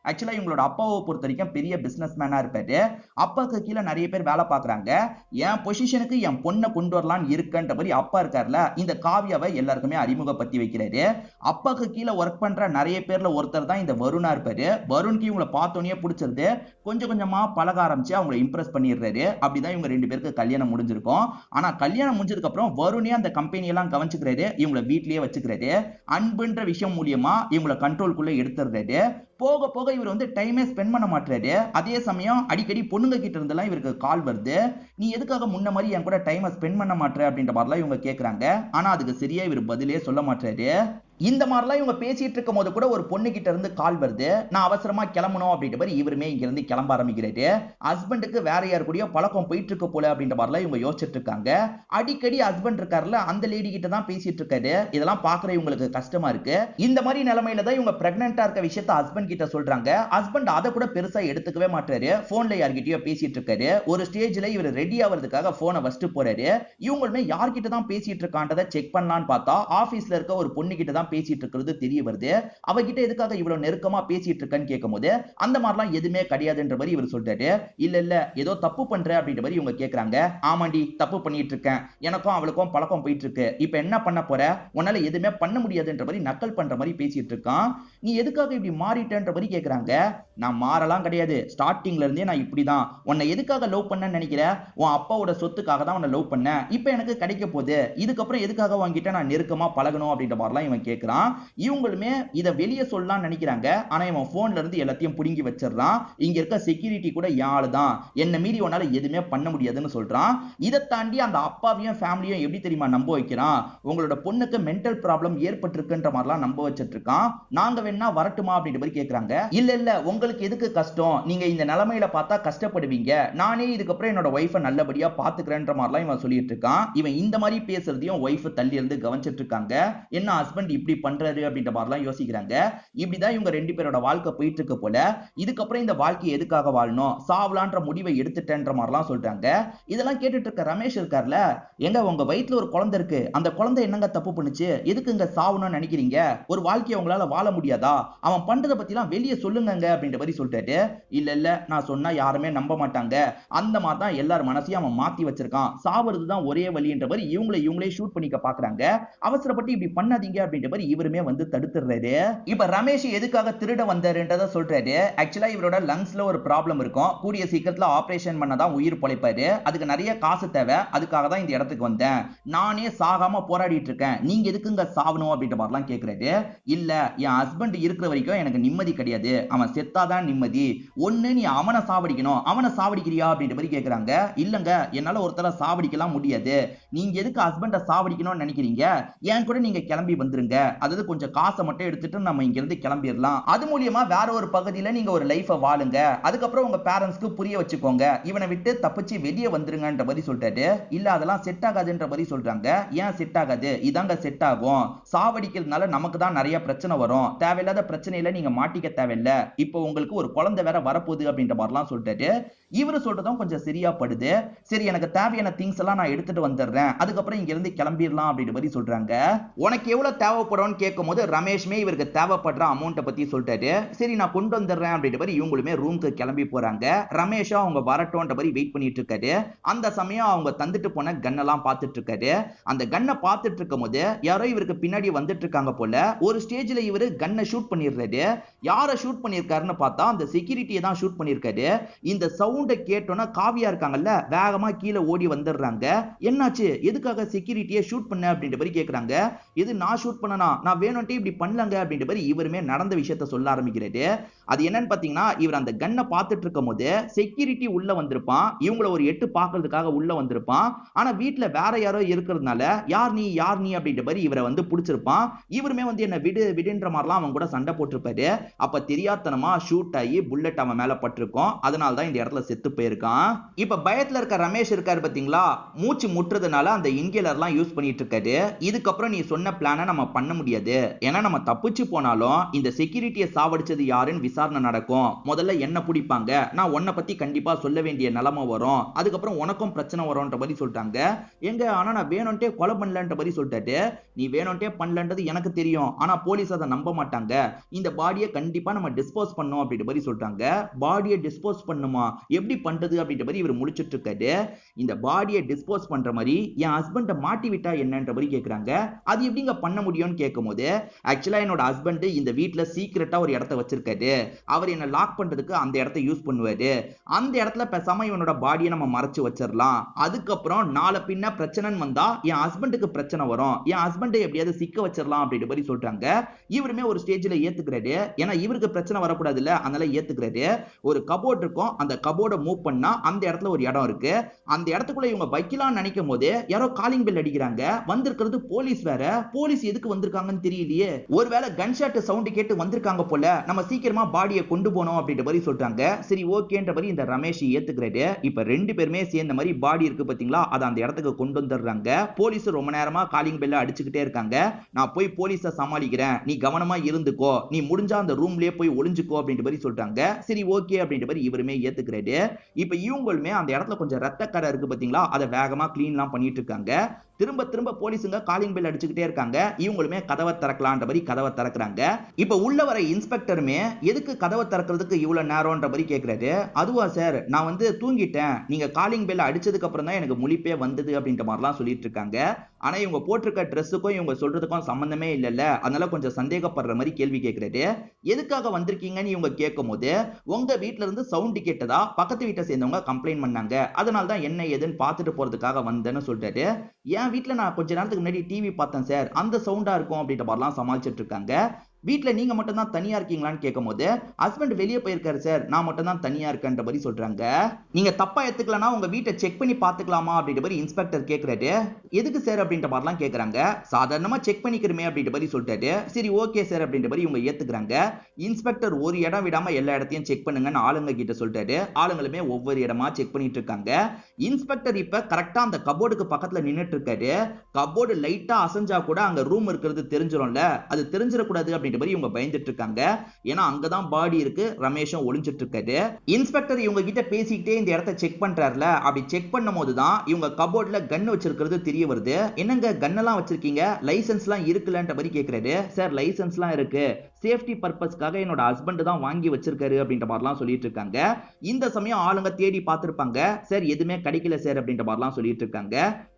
ஆக்சுவலா இவங்களோட அப்பாவை பொறுத்த வரைக்கும் பெரிய பிசினஸ் மேனா இருப்பாரு. அப்பாவுக்கு கீழே நிறைய பேர் வேலை பாக்குறாங்க. என் பொசிஷனுக்கு என் பொண்ணை கொண்டு வரலான்னு இருக்குன்ற மாதிரி அப்பா இருக்காருல, இந்த காவியாவை எல்லாருக்குமே அறிமுகப்படுத்தி வைக்கிறாரு. அப்பாவுக்கு கீழே ஒர்க் பண்ற நிறைய பேர்ல ஒருத்தர் தான் இந்த வருணா இருப்பாரு. வருணுக்கு இவங்களை பார்த்தோன்னே பிடிச்சிருது. கொஞ்சம் கொஞ்சமா பழக ஆரம்பிச்சு அவங்களை இம்ப்ரெஸ் பண்ணிடுறாரு. அப்படிதான் இவங்க ரெண்டு பேருக்கு கல்யாணம் முடிஞ்சிருக்கும். ஆனா கல்யாணம் முடிஞ்சதுக்கு அப்புறம் வருணே அந்த கம்பெனி எல்லாம் கவனிச்சுக்கிறாரு, இவங்களை வீட்லயே வச்சுக்கிறாரு. அன்புன்ற விஷயம் மூலியமா இவங்களை கண்ட்ரோல்குள்ள எடுத்துடுறாரு. போக போக இவர் வந்து டைமே ஸ்பெண்ட் பண்ண மாட்டாரு. அதே சமயம் அடிக்கடி பொண்ணுங்க கிட்ட இருந்தெல்லாம் இவருக்கு கால் வருது. நீ எதுக்காக முன்ன மாதிரி என் கூட டைமை ஸ்பெண்ட் பண்ண மாட்டேற அப்படின்ற மாதிரிலாம் இவங்க கேக்குறாங்க. ஆனா அதுக்கு சரியா இவர் பதிலே சொல்ல மாட்டாரு. இந்த மாதிரிலாம் இவங்க பேசிட்டு இருக்கும் போது கூட ஒரு பொண்ணு கிட்ட இருந்து கால் வருது. நான் அவசரமா கிளம்பணும் அப்படின்ற மாதிரி இவருமே இங்க இருந்து கிளம்ப ஆரம்பிக்கிறாரு. ஹஸ்பண்டுக்கு வேற யார் கூடயோ பழக்கம் போயிட்டு இருக்க போல அப்படின்ற மாதிரிலாம் இவங்க யோசிச்சுட்டு இருக்காங்க. அடிக்கடி ஹஸ்பண்ட் இருக்காருல, அந்த லேடி கிட்ட தான் பேசிட்டு இருக்காரு. இதெல்லாம் பாக்குற இவங்களுக்கு கஷ்டமா இருக்கு. இந்த மாதிரி நிலைமையில தான் இவங்க பிரெக்னெண்டா இருக்க விஷயத்த ஹஸ்பண்ட் கிட்ட சொல்றாங்க. ஹஸ்பண்ட் அதை கூட பெருசா எடுத்துக்கவே மாட்டாரு. போன்ல யார்கிட்டயோ பேசிட்டு இருக்காரு. ஒரு ஸ்டேஜ்ல இவர் ரெடி ஆகிறதுக்காக போனை வச்சுட்டு போறாரு. இவங்களுமே யார்கிட்ட தான் பேசிட்டு இருக்கான்றதை செக் பண்ணலான்னு பார்த்தா ஆபீஸ்ல இருக்க ஒரு பொண்ணு கிட்ட தான் பேசிட்டு இருக்கிறது தெரிய வருது. அவகிட்ட எதுக்காக இவ்வளவு நெருக்கமா பேசிட்டு இருக்கன்னு கேட்கும்போது அந்த மாதிரிலாம் எதுவுமே கிடையாதுன்ற மாதிரி இவர் சொல்றாரு. இல்ல இல்ல ஏதோ தப்பு பண்ற அப்படின்ற மாதிரி இவங்க கேக்குறாங்க. ஆமாண்டி தப்பு பண்ணிட்டு இருக்கேன், எனக்கும் அவளுக்கும் பழக்கம் போயிட்டு இருக்கு, இப்ப என்ன பண்ண போற, உன்னால எதுவுமே பண்ண முடியாதுன்ற மாதிரி நக்கல் பண்ற மாதிரி பேசிட்டு இருக்கான். நீ எதுக்காக இப்படி மாறிட்டன்ற மாதிரி கேக்குறாங்க. நான் மாறலாம் கிடையாது, ஸ்டார்டிங்ல இருந்தே நான் இப்படிதான். உன்னை எதுக்காக லவ் பண்ண நினைக்கிற, உன் அப்பாவோட சொத்துக்காக தான் உன்னை லவ் பண்ண, இப்ப எனக்கு கிடைக்க போகுது, இதுக்கப்புறம் எதுக்காக உன்கிட்ட நான் நெருக்கமா பழகணும் அப்படின்ற மாதிரிலாம் இவன் கேட்க கேட்கிறான். இவங்களுமே இத வெளிய சொல்லலாம்னு நினைக்கிறாங்க. ஆனா இவன் போன்ல இருந்து எல்லாத்தையும் புடுங்கி வச்சிடறான். இங்க இருக்க செக்யூரிட்டி கூட என் ஆளு தான், என்ன மீறி உன்னால எதுவுமே பண்ண முடியாதுன்னு சொல்றான். இதை தாண்டி அந்த அப்பாவையும் ஃபேமிலியும் எப்படி தெரியுமா நம்ப வைக்கிறான், உங்களோட பொண்ணுக்கு மென்டல் ப்ராப்ளம் ஏற்பட்டிருக்குன்ற மாதிரிலாம் நம்ப வச்சிட்டு இருக்கான். நாங்க வேணா வரட்டுமா அப்படின்ற மாதிரி கேக்குறாங்க. இல்ல இல்ல, உங்களுக்கு எதுக்கு கஷ்டம், நீங்க இந்த நிலைமையில பார்த்தா கஷ்டப்படுவீங்க, நானே இதுக்கப்புறம் என்னோட ஒய்ஃபை நல்லபடியா பாத்துக்கிறேன்ற மாதிரிலாம் இவன் சொல்லிட்டு இருக்கான். இவன் இந்த மாதிரி பேசுறதையும் ஒய்ஃப் தள்ளி இருந்து கவனிச்சிட்டு இருக்காங்க. என்ன ஹஸ்பண்ட் இப்படி பண்றாரு அப்படின்ற மாதிரிலாம் யோசிக்கிறாங்க. இப்படிதான் இவங்க ரெண்டு பேரோட வாழ்க்கை போயிட்டு இருக்கு போல. இதுக்கப்புறம் இந்த வாழ்க்கை எதுக்காக வாழணும், சாவலான்ற முடிவை எடுத்துட்டேன்ற மாதிரிலாம் சொல்றாங்க. இதெல்லாம் கேட்டுட்டு இருக்க ரமேஷ் இருக்கார்ல, எங்க உங்க வயித்துல ஒரு குழந்தை இருக்கு, அந்த குழந்தை என்னங்க தப்பு பண்ணுச்சு, எதுக்குங்க சாவணும்னு நினைக்கிறீங்க, ஒரு வாழ்க்கையை உங்களால வாழ முடியாதா, அவன் பண்றதை பத்திலாம் வெளியே சொல்லுங்க அப்படின்ற மாதிரி சொல்லிட்டாரு. இல்ல இல்ல, நான் சொன்னா யாருமே நம்ப மாட்டாங்க, அந்த மாதிரி தான் எல்லாரும் மனசையும் அவன் மாத்தி வச்சிருக்கான், சாவறது தான் ஒரே வழின்ற மாதிரி இவங்களே ஷூட் பண்ணிக்க பாக்குறாங்க. அவசரப்பட்டு இப்படி பண்ணாதீங்க அப்படின்ற மாதிரி இவருமே வந்து தடுத்துறாரு. இப்ப ரமேஷ் எதுக்காக திருட வந்தாருன்றத சொல்றாரு. ஆக்சுவலா இவரோட லங்ஸ்ல ஒரு ப்ராப்ளம் இருக்கும், கூடிய சீக்கிரத்துல ஆபரேஷன் பண்ணதான் உயிர் பொழைப்பாரு, அதுக்கு நிறைய காசு தேவை, அதுக்காக தான் இந்த இடத்துக்கு வந்தேன், நானே சாகாம போராடிட்டு இருக்கேன், நீங்க எதுக்குங்க சாவணும் அப்படின்ற மாதிரிலாம் கேக்குறாரு. இல்ல, என் ஹஸ்பண்ட் இருக்கிற வரைக்கும் எனக்கு நிம்மதி கிடையாது, அவன் செத்தாதான் நிம்மதி, ஒண்ணு நீ அவனை சாவடிக்கணும், அவனை சாவடிக்கிறியா அப்படின்ற மாதிரி கேக்குறாங்க. இல்லங்க, என்னால ஒருத்தர சாவடிக்கலாம் முடியாது, நீங்க எதுக்கு ஹஸ்பண்ட சாவடிக்கணும்னு நினைக்கிறீங்க, ஏன் கூட நீங்க கிளம்பி வந்துருங்க, அதாவது கொஞ்சம் காசை மட்டும் எடுத்துட்டு நம்ம இங்க இருந்து கிளம்பிடலாம், அது மூலியமா வேற ஒரு பகுதியில நீங்க ஒரு லைஃபை வாழுங்க, அதுக்கப்புறம் உங்க பேரண்ட்ஸ்க்கு புரிய வச்சுக்கோங்க, இவனை விட்டு தப்பிச்சு வெளியே வந்துருங்கன்ற மாதிரி சொல்லிட்டாரு. இல்ல அதெல்லாம் செட் ஆகாதுன்ற மாதிரி சொல்றாங்க. ஏன் செட் ஆகாது, இதாங்க செட் ஆகும், சாவடிக்கிறதுனால நமக்கு தான் நிறைய பிரச்சனை வரும், தேவையில்லாத பிரச்சனையில நீங்க மாட்டிக்க தேவையில்ல, இப்போ உங்களுக்கு ஒரு குழந்தை வேற வரப்போகுது அப்படின்ற மாதிரிலாம் சொல்லிட்டாரு. இவரு சொல்றதும் கொஞ்சம் சரியா படுது. சரி, எனக்கு தேவையான திங்ஸ் எல்லாம் நான் எடுத்துட்டு வந்துடுறேன், அதுக்கப்புறம் இங்க இருந்து கிளம்பிடலாம் அப்படின்ற மாதிரி சொல்றாங்க. உனக்கு எவ்வளவு தேவைப்படும்னு கேட்கும்போது ரமேஷ்மே இவருக்கு தேவைப்படுற அமௌண்ட்டை பத்தி சொல்லிட்டாரு. சரி, நான் கொண்டு வந்துடுறேன் அப்படின்ற மாதிரி இவங்களுமே ரூமுக்கு கிளம்பி போறாங்க. ரமேஷா அவங்க வரட்டும்ன்ற மாதிரி வெயிட் பண்ணிட்டு இருக்காரு. அந்த சமயம் அவங்க தந்துட்டு போன கன்னெல்லாம் பார்த்துட்டு இருக்காரு. அந்த கன்னை பார்த்துட்டு இருக்கும் போது யாரோ இவருக்கு பின்னாடி வந்துட்டு இருக்காங்க போல. ஒரு ஸ்டேஜ்ல இவரு கன்னை ஷூட் பண்ணிடுறாரு. யாரை ஷூட் பண்ணிருக்காருன்னு பார்த்தா அந்த செக்யூரிட்டியை தான் ஷூட் பண்ணிருக்காரு. இந்த சவுண்டை கேட்டோன்னா காவியா இருக்காங்கல்ல, வேகமா கீழே ஓடி வந்துடுறாங்க. என்னாச்சு, எதுக்காக செக்யூரிட்டியை ஷூட் பண்ண அப்படின்ற மாதிரி கேட்கறாங்க. இது நான் ஷூட் பண்ணனா, நான் வேணும்ட்டே இப்படி பண்ணலங்க அப்படின்ற மாதிரி இவருமே நடந்த விஷயத்த சொல்ல ஆரம்பிக்கிறாரு. அது என்னன்னு பாத்தீங்கன்னா, இவர் அந்த கன்னை பார்த்துட்டு இருக்கும் போது செக்யூரிட்டி உள்ள வந்திருப்பான், இவங்கள ஒரு எட்டு பார்க்கிறதுக்காக உள்ள வந்திருப்பான். ஆனா வீட்டுல வேற யாரோ இருக்கிறதுனால யார் நீ அப்படின்ற மாதிரி இவரை வந்து பிடிச்சிருப்பான். இவருமே வந்து என்ன விடு விடுன்ற மாதிரிலாம் அவன் கூட சண்டை போட்டிருப்பாரு. அப்ப தெரியாதனமா ஷூட் ஆகி புல்லட் அவன் மேல பட்டிருக்கும். அதனால தான் இந்த இடத்துல செத்து போயிருக்கான். இப்ப பயத்துல இருக்க ரமேஷ் இருக்காரு பாத்தீங்களா, மூச்சு முட்டுறதுனால அந்த இன்ஹேலர்லாம் யூஸ் பண்ணிட்டு இருக்காரு. இதுக்கப்புறம் நீ சொன்ன பிளானை நம்ம பண்ண முடியாது, ஏன்னா நம்ம தப்பிச்சு போனாலும் இந்த செக்யூரிட்டியை சாவடிச்சது யாருன்னு விசாரணை நடக்கும், முதல்ல என்ன பிடிப்பாங்க, நான் உன்னை பத்தி கண்டிப்பா சொல்ல வேண்டிய நிலைமை வரும், அதுக்கப்புறம் உனக்கும் பிரச்சனை வரும்ன்ற மாதிரி சொல்லிட்டாங்க. எங்க, ஆனா நான் வேணும்ட்டே கொலை பண்ணலன்ற மாதிரி சொல்லிட்டாரு. நீ வேணும்ட்டே பண்ணலன்றது எனக்கு தெரியும், ஆனா போலீஸ் அதை நம்ப மாட்டாங்க, இந்த பாடியை கண்டிப்பா நம்ம டிஸ்போஸ் பண்ணோம் அப்படின்ற மாதிரி சொல்றாங்க. பாடியை டிஸ்போஸ் பண்ணுமா, எப்படி பண்றது அப்படின்ற மாதிரி இவர் முடிச்சிட்டு இருக்காரு. இந்த பாடியை டிஸ்போஸ் பண்ற மாதிரி என் ஹஸ்பண்ட மாட்டி விட்டா என்னன்ற மாதிரி கேக்குறாங்க. அது எப்படிங்க பண்ண முடியும்னு கேட்கும்போது, ஆக்சுவலா என்னோட ஹஸ்பண்ட் இந்த வீட்ல சீக்கிரட்டா ஒரு இடத்த வச்சிருக்காரு, அவர் என்ன லாக் பண்றதுக்கு அந்த இடத்தை யூஸ் பண்ணுவாரு, அந்த இடத்துல பேசாம இவனோட பாடியை நம்ம மறைச்சு வச்சிடலாம், அதுக்கப்புறம் நாளை பின்ன பிரச்சனைன்னு வந்தா என் ஹஸ்பண்டுக்கு பிரச்சனை வரும், என் ஹஸ்பண்டை எப்படியாவது சிக்க வச்சிடலாம் அப்படின்ற மாதிரி சொல்றாங்க. இவருமே ஒரு ஸ்டேஜ்ல ஏத்துக்கிறாரு, ஏன்னா இவருக்கு பிரச்சனை வரக்கூடாது இல்ல, அதனால ஏத்துக்கிறாரு. ஒரு கபோர்ட் இருக்கும், அந்த கபோர்டை மூவ் பண்ணா அந்த இடத்துல ஒரு இடம் இருக்கு, அந்த இடத்துக்குள்ள இவங்க வைக்கலாம்னு நினைக்கும் போது யாரோ காலிங் பெல் அடிக்கிறாங்க. வந்திருக்கிறது போலீஸ் வேற, போலீஸ் எதுக்கு வந்திருக்காங்கன்னு தெரியலையே, ஒருவேளை கன்ஷாட் சவுண்ட் கேட்டு வந்திருக்காங்க போல, நம்ம சீக்கிரமா பாடியை கொண்டு போனோம் அப்படின்ற மாதிரி சொல்றாங்க. சரி ஓகேன்ற மாதிரி இந்த ரமேஷ் ஏத்துக்கிறாரு. இப்ப ரெண்டு பேருமே சேர்ந்த மாதிரி பாடி இருக்கு பாத்தீங்களா, அதை அந்த இடத்துக்கு கொண்டு வந்துடுறாங்க. போலீஸ் ரொம்ப நேரமா காலிங் பெல்ல அடிச்சுக்கிட்டே இருக்காங்க. நான் போய் போலீஸை சமாளிக்கிறேன், நீ கவனமா இருந்துக்கோ, நீ முடிஞ்சா அந்த ரூம்லயே போய் ஒளிஞ்சுக்கோ அப்படின்ற மாதிரி சொல்றாங்க. சரி ஓகே அப்படின்ற மாதிரி இவருமே ஏத்துக்கிறாரு. இப்ப இவங்களுமே அந்த இடத்துல கொஞ்சம் ரத்தக்கரை இருக்கு பாத்தீங்களா, அதை வேகமா கிளீன்லாம் பண்ணிட்டு இருக்காங்க. திரும்ப திரும்ப போலீஸுங்க காலிங் பெல் அடிச்சுக்கிட்டே இருக்காங்க. இவங்களுமே கதவை திறக்கலான்ற மாதிரி கதவை திறக்கிறாங்க. இப்ப உள்ள வர இன்ஸ்பெக்டருமே எதுக்கு கதவை திறக்கிறதுக்கு இவ்வளவு நேரம்ன்ற மாதிரி கேட்கிறாரு. அதுவா சார், நான் வந்து தூங்கிட்டேன், நீங்க காலிங் பெல் அடிச்சதுக்கு அப்புறம் தான் எனக்கு முழிப்பே வந்தது அப்படின்ற மாதிரிலாம் சொல்லிட்டு இருக்காங்க. ஆனா இவங்க போட்டிருக்க ட்ரெஸ்ஸுக்கும் இவங்க சொல்றதுக்கும் சம்பந்தமே இல்லைல்ல, அதனால கொஞ்சம் சந்தேகப்படுற மாதிரி கேள்வி கேட்கிறாரு. எதுக்காக வந்திருக்கீங்கன்னு இவங்க கேட்கும் போது, உங்க வீட்டுல இருந்து சவுண்ட் கேட்டதா பக்கத்து வீட்டை சேர்ந்தவங்க கம்ப்ளைண்ட் பண்ணாங்க, அதனால தான் என்ன ஏதுன்னு பார்த்துட்டு போறதுக்காக வந்தேன்னு சொல்றாரு. ஏன் என் வீட்டுல நான் கொஞ்ச நேரத்துக்கு முன்னாடி டிவி பார்த்தேன் சார், அந்த சவுண்டா இருக்கும் அப்படின்ற மாதிரிலாம் சமாளிச்சிட்டு இருக்காங்க. வீட்ல நீங்க மட்டும் தான் தனியா இருக்கீங்களான்னு கேட்கும்போது ஹஸ்பண்ட் வெளியே போயிருக்காரு சார், நான் மட்டும் தான் தனியா இருக்கேன்ற மாதிரி சொல்றாங்க. நீங்க தப்பா எடுத்துக்கலனா உங்க வீட்டை செக் பண்ணி பாத்துக்கலாமா அப்படின்ற மாதிரி இன்ஸ்பெக்டர் கேக்குறாரு. எதுக்கு சார் அப்படின்ற மாதிரிலாம் கேக்குறாங்க. சாதாரணமா செக் பண்ணிக்கிறமே அப்படின்ற மாதிரி சொல்லிட்டாரு. சரி ஓகே சார் அப்படின்ற மாதிரி இவங்க ஏத்துக்கிறாங்க. இன்ஸ்பெக்டர் ஒரு இடம் விடாம எல்லா இடத்தையும் செக் பண்ணுங்கன்னு ஆளுங்க கிட்ட சொல்லிட்டாரு. ஆளுங்களுமே ஒவ்வொரு இடமா செக் பண்ணிட்டு இருக்காங்க. இன்ஸ்பெக்டர் இப்ப கரெக்டா அந்த கபோர்டுக்கு பக்கத்துல நின்னுட்டு இருக்காரு. கபோர்டு லைட்டா அசைஞ்சா கூட அங்க ரூம் இருக்கிறது தெரிஞ்சிரும்ல, அது தெரிஞ்சிடக்கூடாது அப்படின்ற மாதிரி இவங்க பயந்துட்டு இருக்காங்க. ஏன்னா அங்கதான் பாடி இருக்கு, ரமேஷும் ஒளிஞ்சிட்டு இருக்காரு. இன்ஸ்பெக்டர் இவங்க கிட்ட பேசிக்கிட்டே இந்த இடத்தை செக் பண்றாருல, அப்படி செக் பண்ணும்போது தான் இவங்க கபோர்ட்ல கன் வச்சிருக்கிறது தெரிய வருது. என்னங்க கன் எல்லாம் வச்சிருக்கீங்க, லைசென்ஸ் எல்லாம் இருக்குல்லன்ற மாதிரி கேக்குறாரு. சார் லைசென்ஸ் எல்லாம் இருக்கு, சேஃப்டி பர்பஸ்க்காக என்னோட ஹஸ்பண்ட் தான் வாங்கி வச்சிருக்காரு அப்படின்ற மாதிரிலாம் சொல்லிட்டு இருக்காங்க. இந்த சமயம் ஆளுங்க தேடி பார்த்திருப்பாங்க. சார் எதுவுமே கிடைக்கல சார் அப்படின்ற மாதிரிலாம் சொல்லிட்டு இருக்காங்க.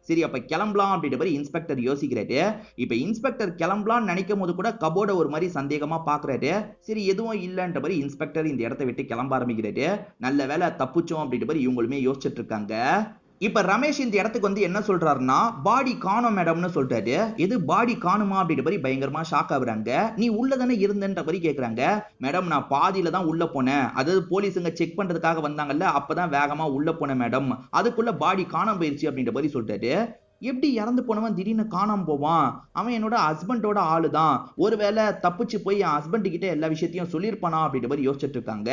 சரி அப்ப கிளம்பலாம் அப்படின்ற மாதிரி இன்ஸ்பெக்டர் யோசிக்கிறாரு. இப்ப இன்ஸ்பெக்டர் கிளம்பலாம்னு நினைக்கும் போது கூட கபோர்ட ஒரு மாதிரி சந்தேகமா பாக்குறாரு. சரி எதுவும் இல்லன்ற மாதிரி இன்ஸ்பெக்டர் இந்த இடத்தை விட்டு கிளம்ப ஆரம்பிக்கிறாரு. நல்ல வேலை தப்பிச்சோம் அப்படின்ற மாதிரி இவங்களுமே யோசிச்சுட்டு இருக்காங்க. இப்ப ரமேஷ் இந்த இடத்துக்கு வந்து என்ன சொல்றாருன்னா, பாடி காணோம் மேடம்னு சொல்றாரு. எது பாடி காணுமா அப்படின்ற மாதிரி பயங்கரமா ஷாக் ஆகுறாங்க. நீ உள்ளதானே இருந்தன்ற மாதிரி கேக்குறாங்க. மேடம் நான் பாதியில தான் உள்ள போனேன், அதாவது போலீஸுங்க செக் பண்றதுக்காக வந்தாங்கல்ல, அப்பதான் வேகமா உள்ள போனேன் மேடம், அதுக்குள்ள பாடி காணாம போயிருச்சு அப்படின்ற மாதிரி சொல்றாரு. எப்படி இறந்து போனவன் திடீர்னு காணாம போவான், அவன் என்னோட ஹஸ்பண்டோட ஆளு தான், ஒருவேளை தப்பிச்சு போய் என் ஹஸ்பண்ட் கிட்ட எல்லா விஷயத்தையும் சொல்லியிருப்பானா அப்படின்ற மாதிரி யோசிச்சுட்டு இருக்காங்க.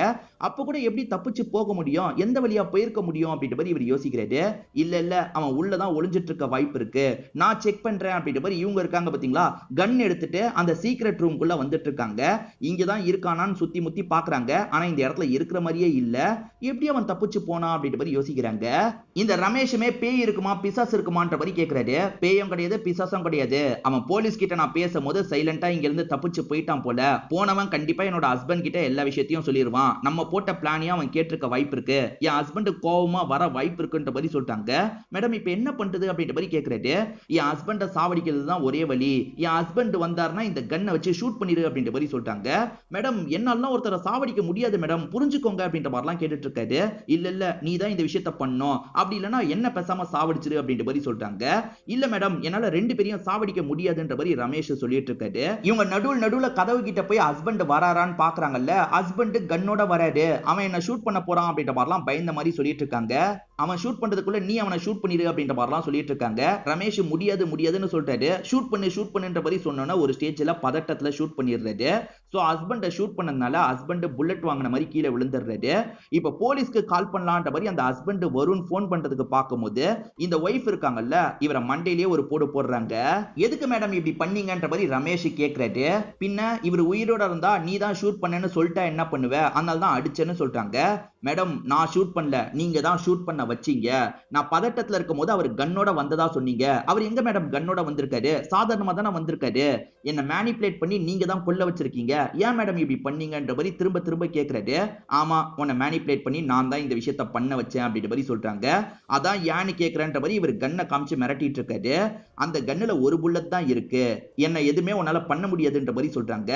அப்ப கூட எப்படி தப்பிச்சு போக முடியும், எந்த வழியா போயிருக்க முடியும் அப்படின்ற மாதிரி இவர் யோசிக்கிறாரு. இல்ல அவன் உள்ளதான் ஒளிஞ்சிட்டு இருக்க வாய்ப்பு இருக்கு, நான் செக் பண்றேன் அப்படின்ற மாதிரி இவங்க இருக்காங்க பாத்தீங்களா, கன் எடுத்துட்டு அந்த சீக்ரெட் ரூம்குள்ள வந்துட்டு இருக்காங்க. இங்கதான் இருக்கானான்னு சுத்தி முத்தி பாக்குறாங்க. ஆனா இந்த இடத்துல இருக்கிற மாதிரியே இல்ல. எப்படி அவன் தப்பிச்சு போனா அப்படின்ற மாதிரி யோசிக்கிறாங்க. இந்த ரமேஷுமே பேய் இருக்குமா பிசாசு இருக்குமான்ற மாதிரி கேக்குறாரு. பேயும் கிடையாது பிசாசும் கிடையாது, அவன் போலீஸ் கிட்ட நான் பேசும்போது சைலண்டா இங்க இருந்து தப்பிச்சு போயிட்டான் போல, போனவன் கண்டிப்பா என்னோட ஹஸ்பண்ட் கிட்ட எல்லா விஷயத்தையும் சொல்லிடுவான், நம்ம போட்ட பிளானையும் அவன் கேட்டிருக்க வாய்ப்பு இருக்கு, என் ஹஸ்பண்ட் கோவமா வர வாய்ப்பு இருக்குன்ற மாதிரி சொல்லிட்டாங்க. மேடம் இப்ப என்ன பண்றது அப்படின்ற மாதிரி கேக்குறாரு. என் ஹஸ்பண்ட சாவடிக்கிறது தான் ஒரே வழி, என் ஹஸ்பண்ட் வந்தாருன்னா இந்த கன்னை வச்சு ஷூட் பண்ணிரு அப்படின்ற மாதிரி சொல்லிட்டாங்க. மேடம் என்னால ஒருத்தரை சாவடிக்க முடியாது மேடம், புரிஞ்சுக்கோங்க அப்படின்ற மாதிரிலாம் கேட்டுட்டு இருக்காரு. இல்ல நீ தான் இந்த விஷயத்த பண்ணோம், அப்படி இல்லைன்னா என்ன பேசாம சாவடிச்சிரு அப்படின்ற மாதிரி சொல்லிட்டாங்க. இல்ல மேடம் என்னால ரெண்டு பேரையும் சாவடிக்க முடியாதுன்ற மாதிரி ரமேஷ் சொல்லிட்டு இருக்காரு. இவங்க நடுவுல கதவு கிட்ட போய் ஹஸ்பண்ட் வராரான்னு பாக்குறாங்கல்ல, ஹஸ்பண்ட் கன்னோட வராரு, அவன் என்ன ஷூட் பண்ண போறான் அப்படின்ற மாதிரிலாம் பயந்த மாதிரி சொல்லிட்டு இருக்காங்க. அவன் ஷூட் பண்றதுக்குள்ள நீ அவனை ஷூட் பண்ணிரு அப்படின்ற மாதிரிலாம் சொல்லிட்டு இருக்காங்க. ரமேஷ் முடியாதுன்னு சொல்லிட்டாரு. ஷூட் பண்ணுன்ற மாதிரி சொன்னோன்னா ஒரு ஸ்டேஜ்ல பதட்டத்துல ஷூட் பண்ணிடுறாரு. சோ ஹஸ்பண்ட ஷூட் பண்ணதுனால ஹஸ்பண்ட் புல்லட் வாங்கின மாதிரி கீழே விழுந்துடுறாரு. இப்ப போலீஸ்க்கு கால் பண்ணலான்ற மாதிரி அந்த ஹஸ்பண்ட் வருண் போன் பண்றதுக்கு பார்க்கும்போது இந்த ஒய்ஃப் இருக்காங்கல்ல, இவரை மண்டையிலேயே ஒரு போடு போடுறாங்க. எதுக்கு மேடம் இப்படி பண்ணீங்கன்ற மாதிரி ரமேஷ் கேக்குறாரு. பின்ன இவர் உயிரோட இருந்தா நீ தான் ஷூட் பண்ணேன்னு சொல்லிட்டா என்ன பண்ணுவ, அதனால தான் அடிச்சேன்னு சொல்றாங்க. மேடம் நான் ஷூட் பண்ணல, நீங்க தான் ஷூட் பண்ண வச்சீங்க, நான் பதட்டத்துல இருக்கும் போது அவர் கன்னோட வந்ததா சொன்னீங்க, அவர் எங்க மேடம் கன்னோட வந்திருக்காரு, சாதாரணமா தானே வந்திருக்காரு, என்ன மேனிபுலேட் பண்ணி நீங்க தான் கொல்ல வச்சிருக்கீங்க, ஏன் மேடம் இப்படி பண்ணீங்கன்ற மாதிரி திரும்ப கேக்குறாரு. ஆமா உன்னை மேனிபுலேட் பண்ணி நான் தான் இந்த விஷயத்த பண்ண வச்சேன் அப்படின்ற மாதிரி சொல்றாங்க. அதான் ஏன்னு கேக்குறேன்ற மாதிரி இவர் கன்னை காமிச்சு மிரட்டிட்டு இருக்காரு. அந்த கன்னுல ஒரு புல்லட் தான் இருக்கு, என்ன எதுவுமே உன்னால பண்ண முடியாதுன்ற மாதிரி சொல்றாங்க.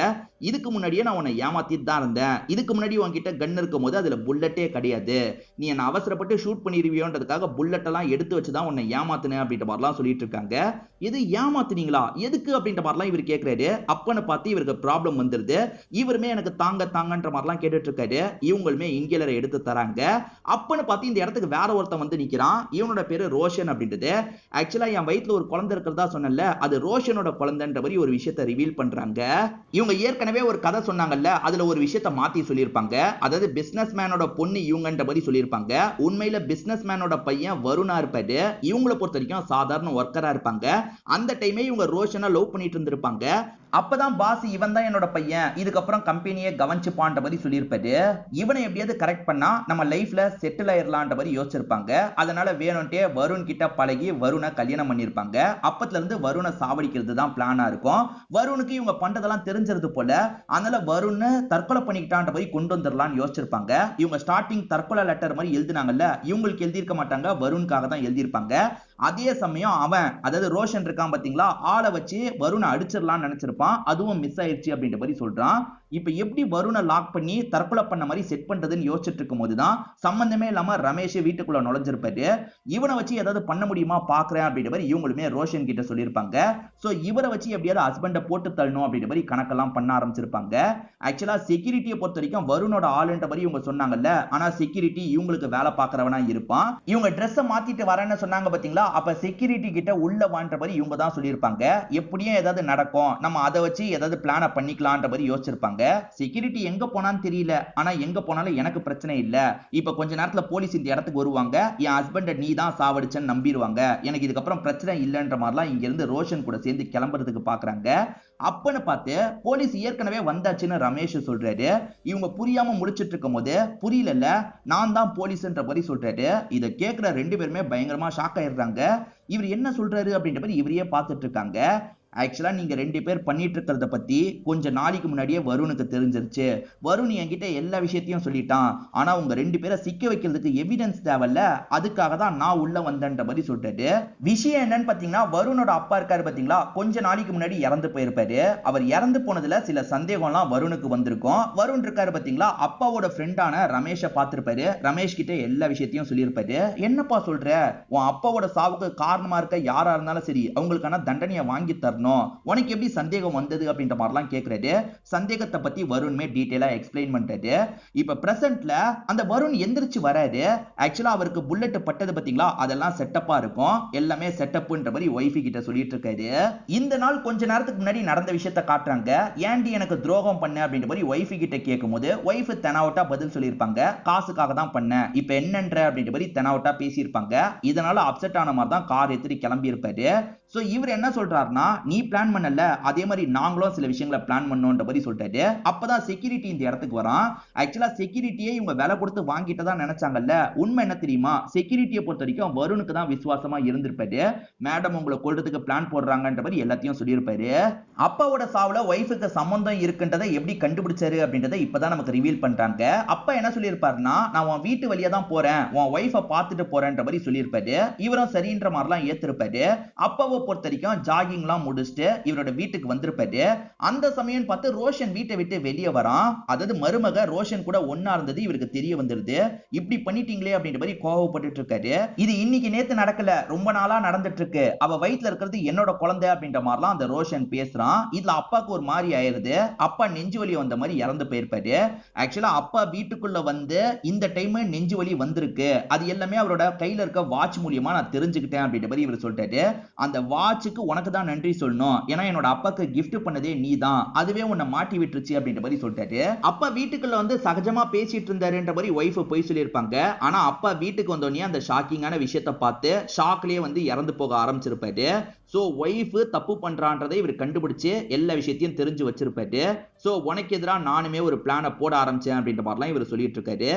இதுக்கு முன்னாடியே நான் உன்னை ஏமாத்திட்டு தான் இருந்தேன், இதுக்கு முன்னாடி உன்கிட்ட கன் இருக்கும் போது அதுல புல்லட்டே கிடையாது, நீ என்ன அவசரப்பட்டு ஷூட் பண்ணிருவியோன்றதுக்காக புல்லட் எல்லாம் எடுத்து வச்சுதான் உன்னை ஏமாத்துனேன் அப்படின்ற மாதிரிலாம் சொல்லிட்டு இருக்காங்க. இது ஏமாத்துனீங்களா, எதுக்கு அப்படின்ற மாதிரிலாம் இவர் கேக்குறாரு. அப்பன்னு பார்த்து இவருக்கு ப்ராப்ளம் வந்துருது. இவருமே எனக்கு தாங்கன்ற மாதிரிலாம் கேட்டுட்டு இருக்காரு. இவங்களுமே இன்ஹேலரை எடுத்து தராங்க. அப்பன்னு பார்த்து இந்த இடத்துக்கு வேற ஒருத்தன் வந்து நிக்கிறான். இவனோட பேரு ரோஷன் அப்படின்றது. ஆக்சுவலா என் வயித்துல ஒரு குழந்தை இருக்கிறதா சொன்னல, அது ரோஷனோட குழந்தைன்ற மாதிரி ஒரு விஷயத்தை ரிவீல் பண்றாங்க. இவங்க ஏற்கனவே ஒரு கதை சொன்னாங்கல்ல, அதுல ஒரு விஷயத்தை மாத்தி சொல்லியிருப்பாங்க. அதாவது பிசினஸ் மேனோட பொண்ணு இவங்கன்ற மாதிரி சொல்லியிருப்பாங்க. உண்மையில பிசினஸ் மேனோட பையன் வருணா இருப்பாரு. இவங்களை பொறுத்த வரைக்கும் சாதாரண ஒர்க்கரா இருப்பாங்க. அந்த டைமே இவங்க ரோஷனை லவ் பண்ணிட்டு இருந்திருப்பாங்க. அப்பதான் பாஸ் இவன் தான் என்னோட பையன், இதுக்கப்புறம் கம்பெனியை கவனிச்சுப்பான்ற மாதிரி சொல்லியிருப்பாரு. இவனை எப்படியாவது கரெக்ட் பண்ணா நம்ம லைஃப்ல செட்டில் ஆயிரலான்ற மாதிரி யோசிச்சிருப்பாங்க. அதனால வேணும்ட்டே வருண் கிட்ட பழகி வருணை கல்யாணம் பண்ணிருப்பாங்க. அப்பத்துல இருந்து வருணை சாவடிக்கிறது தான் பிளானா இருக்கும். வருணுக்கு இவங்க பண்றதெல்லாம் தெரிஞ்சிருது போல, அதனால வருண் தற்கொலை பண்ணிக்கிட்டான்ற மாதிரி கொண்டு வந்துடலாம்னு யோசிச்சிருப்பாங்க. இவங்க ஸ்டார்டிங் தற்கொலை லெட்டர் மாதிரி எழுதினாங்கல்ல, இவங்களுக்கு எழுதியிருக்க மாட்டாங்க, வருணுக்காக தான் எழுதியிருப்பாங்க. அதே சமயம் அவன் அதாவது ரோஷன் இருக்கான் பாத்தீங்களா, ஆளை வச்சு வருணை அடிச்சிடலாம்னு நினைச்சிருப்பான். அதுவும் மிஸ் ஆயிடுச்சு அப்படின்ற மாதிரி சொல்றான். இப்ப எப்படி வருணை லாக் பண்ணி தற்கொலை பண்ண மாதிரி செட் பண்றதுன்னு யோசிச்சுட்டு இருக்கும் போதுதான் சம்பந்தமே இல்லாம ரமேஷ் வீட்டுக்குள்ள நுழைஞ்சிருப்பாரு. இவனை வச்சு ஏதாவது பண்ண முடியுமா பாக்குறேன் அப்படின்ற மாதிரி இவங்களுமே ரோஷன் கிட்ட சொல்லியிருப்பாங்க. சோ இவரை வச்சு எப்படியாவது ஹஸ்பண்ட போட்டு தள்ளணும் அப்படின்ற மாதிரி கணக்கெல்லாம் பண்ண ஆரம்பிச்சிருப்பாங்க. ஆக்சுவலா செக்யூரிட்டியை பொறுத்த வரைக்கும் வருணோட ஆளுன்ற மாதிரி இவங்க சொன்னாங்கல்ல, ஆனா செக்யூரிட்டி இவங்களுக்கு வேலை பாக்குறவனா இருப்பான். இவங்க ட்ரெஸ்ஸை மாத்திட்டு வரேன்னு சொன்னாங்க பாத்தீங்களா, அப்ப செக்யூரிட்டி கிட்ட உள்ள வான்ற மாதிரி இவங்க தான் சொல்லியிருப்பாங்க. எப்படியும் ஏதாவது நடக்கும், நம்ம அதை வச்சு ஏதாவது பிளான பண்ணிக்கலான்ற மாதிரி யோசிச்சிருப்பாங்க. செக்யூரிட்டி எங்க போனான்னு தெரியல, ஆனா எங்க போனாலும் எனக்கு பிரச்சனை இல்ல. இப்ப கொஞ்ச நேரத்துல போலீஸ் இந்த இடத்துக்கு வருவாங்க, என் ஹஸ்பண்ட நீ தான் சாவடிச்சன்னு நம்பிடுவாங்க, எனக்கு இதுக்கப்புறம் பிரச்சனை இல்லைன்ற மாதிரிலாம் இங்க இருந்து ரோஷன் கூட சேர்ந்து கிளம்புறதுக்கு பாக்குறாங்க. அப்பன்னு பார்த்து போலீஸ் ஏற்கனவே வந்தாச்சுன்னு ரமேஷ் சொல்றாரு. இவங்க புரியாம முடிச்சிட்டு இருக்கும் போது புரியல, நான் தான் போலீஸ்ன்ற மாதிரி சொல்றாரு. இதை கேட்கிற ரெண்டு பேருமே பயங்கரமா ஷாக் ஆயிடுறாங்க. இவர் என்ன சொல்றாரு அப்படின்ற மாதிரி இவரையே பார்த்துட்டு இருக்காங்க. ஆக்சுவலா நீங்க ரெண்டு பேர் பண்ணிட்டு இருக்கிறத பத்தி கொஞ்ச நாளைக்கு முன்னாடியே வருணுக்கு தெரிஞ்சிருச்சு. வருண் என்கிட்ட எல்லா விஷயத்தையும் சொல்லிட்டான். ஆனா உங்க ரெண்டு பேரை சிக்க வைக்கிறதுக்கு எவிடன்ஸ் தேவையில்ல, அதுக்காக தான் நான் உள்ள வந்தேன்ற மாதிரி சொல்றாரு. விஷயம் என்னன்னு பாத்தீங்கன்னா, வருணோட அப்பா இருக்காரு பாத்தீங்களா, கொஞ்ச நாளைக்கு முன்னாடி இறந்து போயிருப்பாரு. அவர் இறந்து போனதுல சில சந்தேகம்லாம் வருணுக்கு வந்திருக்கும். வருண் இருக்காரு பாத்தீங்களா, அப்பாவோட ஃப்ரெண்டான ரமேஷை பார்த்திருப்பாரு. ரமேஷ் கிட்ட எல்லா விஷயத்தையும் சொல்லியிருப்பாரு. என்னப்பா சொல்ற, உன் அப்பாவோட சாவுக்கு காரணமா இருக்க யாரா இருந்தாலும் சரி அவங்களுக்கான தண்டனையை வாங்கி தரணும், உனக்கு எப்படி சந்தேகம் வந்தது அப்படின்ற மாதிரிலாம் கேட்கிறாரு. சந்தேகத்தை பத்தி வருண்மே டீடைலா எக்ஸ்பிளைன் பண்றாரு. இப்ப பிரசன்ட்ல அந்த வருண் எந்திரிச்சு வராரு. ஆக்சுவலா அவருக்கு புல்லட் பட்டது பாத்தீங்களா, அதெல்லாம் செட்டப்பா இருக்கும், எல்லாமே செட்டப்ன்ற மாதிரி ஒய்ஃப் கிட்ட சொல்லிட்டு இருக்காரு. இந்த நாள் கொஞ்ச நேரத்துக்கு முன்னாடி நடந்த விஷயத்தை காட்டுறாங்க. ஏன்டி எனக்கு துரோகம் பண்ண அப்படின்ற மாதிரி ஒய்ஃப் கிட்ட கேட்கும்போது ஒய்ஃப் தெனாவட்டா பதில் சொல்லியிருப்பாங்க. காசுக்காக தான் பண்ண, இப்ப என்னன்ற அப்படின்ற மாதிரி தெனாவட்டா பேசியிருப்பாங்க. இதனால அப்செட் ஆன மாதிரி தான் கார் எடுத்துட்டு கிளம்பி இருப்பாரு. சோ இவர் என்ன சொல்றாருன்னா, நீ பிளான் பண்ணல, அதே மாதிரி நாங்களும் சில விஷயங்களை பிளான் பண்ணோன்ற மாதிரி சொல்லிட்டாரு. அப்பதான் செக்யூரிட்டி இந்த இடத்துக்கு வரான். ஆக்சுவலா செக்யூரிட்டியே இவங்க விலை கொடுத்து வாங்கிட்டு தான் நினைச்சாங்கல்ல, உண்மை என்ன தெரியுமா, செக்யூரிட்டியை பொறுத்த வரைக்கும் வருணுக்கு தான் விசுவாசமா இருந்திருப்பாரு. மேடம் உங்களை கொல்றதுக்கு பிளான் போடுறாங்கன்ற மாதிரி எல்லாத்தையும் சொல்லியிருப்பாரு. அப்பாவோட சாவுல ஒய்ஃபுக்கு சம்பந்தம் இருக்குன்றதை எப்படி கண்டுபிடிச்சாரு அப்படின்றத இப்பதான் நமக்கு ரிவீல் பண்றாங்க. அப்பா என்ன சொல்லியிருப்பாருன்னா, நான் உன் வீட்டு வழியா தான் போறேன், உன் ஒய்ஃபை பார்த்துட்டு போறேன்ற மாதிரி சொல்லியிருப்பாரு. இவரும் சரின்ற மாதிரிலாம் ஏத்திருப்பாரு. அப்பாவை பொறுத்த வரைக்கும் ஜாகிங்லாம் முடிச்சுட்டு இவரோட வீட்டுக்கு வந்திருப்பாரு. அந்த சமயம் பார்த்து ரோஷன் வீட்டை விட்டு வெளியே வரான். அதாவது மருமக ரோஷன் கூட ஒன்னா இருந்தது இவருக்கு தெரிய வந்துருது. இப்படி பண்ணிட்டீங்களே அப்படின்ற மாதிரி கோவப்பட்டு இருக்காரு. இது இன்னைக்கு நேத்து நடக்கல, ரொம்ப நாளா நடந்துட்டு இருக்கு, அவ வயித்துல இருக்கிறது என்னோட குழந்தை அப்படின்ற மாதிரிலாம் அந்த ரோஷன் பேசுறான். இதுல அப்பாக்கு ஒரு மாதிரி ஆயிருது. அப்பா நெஞ்சு வலி வந்த மாதிரி இறந்து போயிருப்பாரு. ஆக்சுவலா அப்பா வீட்டுக்குள்ள வந்து இந்த டைம் நெஞ்சு வலி வந்திருக்கு, அது எல்லாமே அவரோட கையில இருக்க வாட்ச் மூலியமா நான் தெரிஞ்சுக்கிட்டேன் அப்படின்ற மாதிரி இவர் சொல்லிட்டாரு. அந்த வாட்சுக்கு உனக்கு தான் நன்றி சொல்லணும், ஏன்னா என்னோட அப்பாக்கு gift பண்ணதே நீ தான், அதுவே உன்னை மாட்டி விட்டுருச்சு அப்படின்ற மாதிரி சொல்லிட்டாரு. அப்பா வீட்டுக்குள்ள வந்து சகஜமா பேசிட்டு இருந்தாருன்ற மாதிரி ஒய்ஃப் போய் சொல்லியிருப்பாங்க. ஆனா அப்பா வீட்டுக்கு வந்தோடனே அந்த ஷாக்கிங்கான விஷயத்தை பார்த்து ஷாக்லயே வந்து இறந்து போக ஆரம்பிச்சிருப்பாரு. சோ ஒய்ஃப் தப்பு பண்றான்றதை இவர் கண்டுபிடிச்சு எல்லா விஷயத்தையும் தெரிஞ்சு வச்சிருப்பாரு. சோ உனக்கு எதிராக நானுமே ஒரு பிளானை போட ஆரம்பிச்சேன் அப்படின்ற மாதிரிலாம் இவர் சொல்லிட்டு இருக்காரு.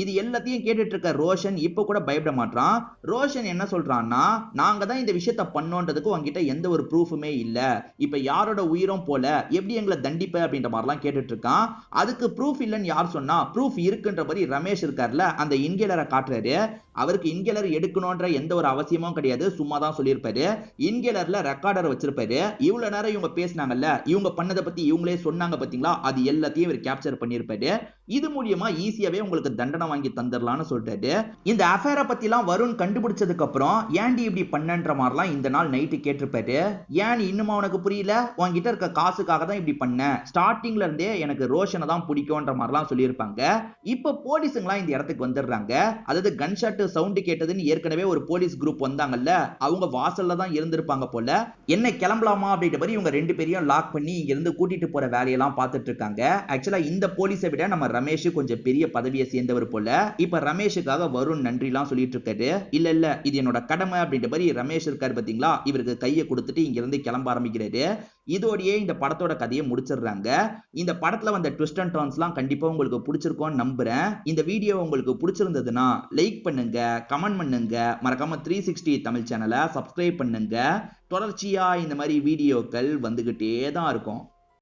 இது எல்லாத்தையும் கேட்டுட்டு இருக்க ரோஷன் இப்ப கூட பயப்பட மாட்டான். ரோஷன் என்ன சொல்றான்னா, நாங்க தான் இந்த விஷயத்தை பண்ணோன்றதுக்கு உங்ககிட்ட எந்த ஒரு ப்ரூஃபுமே இல்ல, இப்ப யாரோட உயிரும் போல எப்படி எங்களை தண்டிப்ப அப்படின்ற மாதிரிலாம் கேட்டுட்டு இருக்கான். அதுக்கு ப்ரூஃப் இல்லைன்னு யார் சொன்னா, ப்ரூஃப் இருக்குன்ற மாதிரி ரமேஷ் இருக்கார்ல, அந்த இன்கேலரை காட்டுறாரு. அவருக்கு இன்கேலர் எடுக்கணும்ன்ற எந்த ஒரு அவசியமும் கிடையாது, சும்மா தான் சொல்லியிருப்பாரு. இன்கேலர்ல ரெக்கார்டர் வச்சிருப்பாரு. இவ்வளவு நேரம் இவங்க பேசினாங்கல்ல, இவங்க பண்ணதை பத்தி இவங்களே சொன்னாங்க பாத்தீங்களா, அது எல்லாத்தையும் இவர் கேப்சர் பண்ணியிருப்பாரு. இது மூலியமா ஈஸியாவே உங்களுக்கு தண்டனை வாங்கி தந்துடலாம்னு சொல்லிட்டாரு. இந்த அஃபேரை பத்தி எல்லாம் வருண் கண்டுபிடிச்சதுக்கு அப்புறம் ஏன்டி இப்படி பண்ணன்ற மாதிரிலாம் இந்த நாள் நைட்டு கேட்டிருப்பாரு. ஏன் இன்னுமா உனக்கு புரியல, உன்கிட்ட இருக்க காசுக்காக தான் இப்படி பண்ண, ஸ்டார்டிங்ல இருந்தே எனக்கு ரோஷனை தான் பிடிக்கும்ன்ற மாதிரிலாம் சொல்லியிருப்பாங்க. இப்ப போலீஸுங்களா இந்த இடத்துக்கு வந்துடுறாங்க. அதாவது கன்ஷாட் சவுண்ட் கேட்டதுன்னு ஏற்கனவே ஒரு போலீஸ் குரூப் வந்தாங்கல்ல, அவங்க வாசல்ல தான் இருந்திருப்பாங்க போல. என்ன கிளம்பலாமா அப்படின்ற மாதிரி இவங்க ரெண்டு பேரையும் லாக் பண்ணி இங்க இருந்து கூட்டிட்டு போற வேலையெல்லாம் பார்த்துட்டு இருக்காங்க. ஆக்சுவலா இந்த போலீஸை விட நம்ம ரமேஷ் கொஞ்சம் பெரிய பதவியை சேர்ந்தவர் போல. இப்ப ரமேஷுக்காக வருண் நன்றி எல்லாம் சொல்லிட்டு இருக்காரு. இல்ல இது என்னோட கடமை அப்படின்ற மாதிரி ரமேஷ் இருக்காரு பாத்தீங்களா, இவருக்கு கையை கொடுத்துட்டு இங்க இருந்து கிளம்ப ஆரம்பிக்கிறாரு. இதோடயே இந்த படத்தோட கதையை முடிச்சிடுறாங்க. இந்த படத்துல வந்த ட்விஸ்ட் அண்ட் டர்ன்ஸ்லாம் கண்டிப்பா உங்களுக்கு பிடிச்சிருக்கும்னு நம்புறேன். இந்த வீடியோ உங்களுக்கு பிடிச்சிருந்ததுன்னா லைக் பண்ணுங்க, கமெண்ட் பண்ணுங்க, மறக்காம 360 தமிழ் சேனலை சப்ஸ்கிரைப் பண்ணுங்க. தொடர்ச்சியா இந்த மாதிரி வீடியோக்கள் வந்துகிட்டே தான் இருக்கும்.